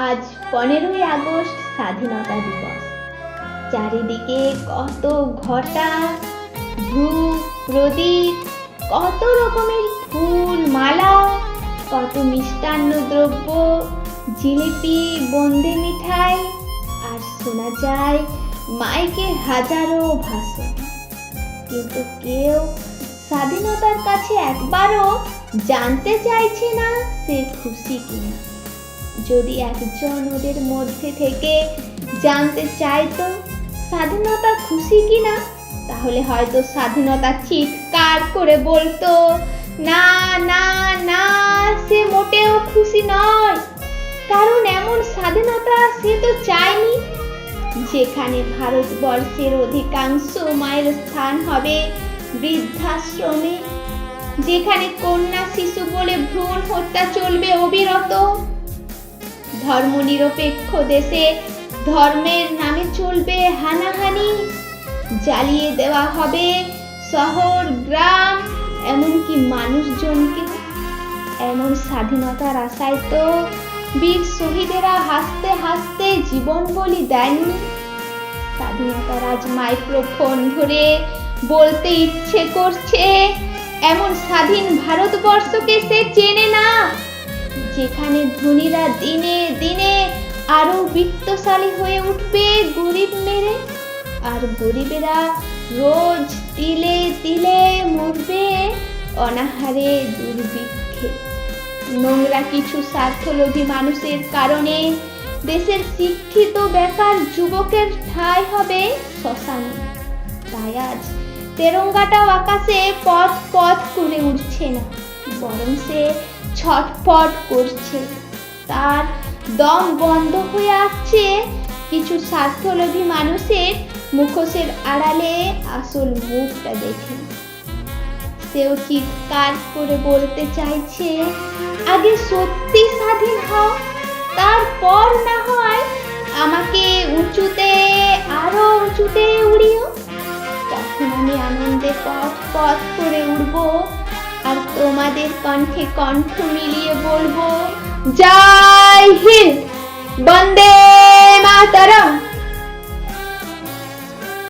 আজ 15ই আগস্ট স্বাধীনতা দিবস। চারিদিকে কত ঘটা, ধূপ, প্রদীপ, কত রকমের ফুল মালা, কত মিষ্টান্ন দ্রব্য, জিলিপি, বোঁদে মিঠাই, আর শোনা যায় মাইকে হাজারো ভাষণ। কিন্তু কেউ স্বাধীনতার কাছে একবারও জানতে চাইছে না সে খুশি কিনা। যদি একজন ওদের মধ্যে থেকে জানতে চাইতো স্বাধীনতা খুশি কিনা, তাহলে হয়তো স্বাধীনতা চিৎকার করে বলতো, না না না, সে মোটেও খুশি নয়। কারণ এমন স্বাধীনতা সে তো চায়নি যেখানে ভারতবর্ষের অধিকাংশ মায়ের স্থান হবে বৃদ্ধাশ্রমে, যেখানে কন্যা শিশু বলে ভ্রূণ হত্যা চলবে অবিরত, ধর্মনিরপেক্ষ দেশে ধর্মের নামে চলবে হানাহানি, জ্বালিয়ে দেওয়া হবে শহর গ্রাম, এমনকি মানুষজনকে। এমন স্বাধীনতার আশায় তো বীর শহীদেরা হাসতে হাসতে জীবন বলি দেননি। স্বাধীনতার আজ মাইক্রোফোন ধরে বলতে ইচ্ছে করছে, এমন স্বাধীন ভারতবর্ষকে সে চেনে না, যেখানে ধনীরা দিনে দিনে আরো বিত্তশালী হয়ে উঠবে গরিব মেরে, আর গরিবেরা রোজ তিলে তিলে মরবে অনাহারে দুর্ভিক্ষে। নোংরা কিছু স্বার্থলোভী মানুষের কারণে দেশের শিক্ষিত বেকার যুবকের ঠাঁই হবে শ্মশানে। তাই আজ তেরঙ্গাটাও আকাশে পথ পথ করে উঠছে না, বরং সে ছটফট করছে। তার দম বন্ধ হয়ে আসছে কিছু স্বার্থলোভী মানুষের মুখোশের আড়ালে আসল মুখটা দেখে। সেও চিৎকার করে বলতে চাইছে, আগে সত্যি স্বাধীন হও, তারপর না হয় আমাকে উঁচুতে আরো উঁচুতে উড়িও। তখন আমি আনন্দে পথ পথ করে উড়বো, আর তোমাদের কণ্ঠে কণ্ঠ মিলিয়ে বলবো, জয় হিন্দ, বন্দে মাতরম।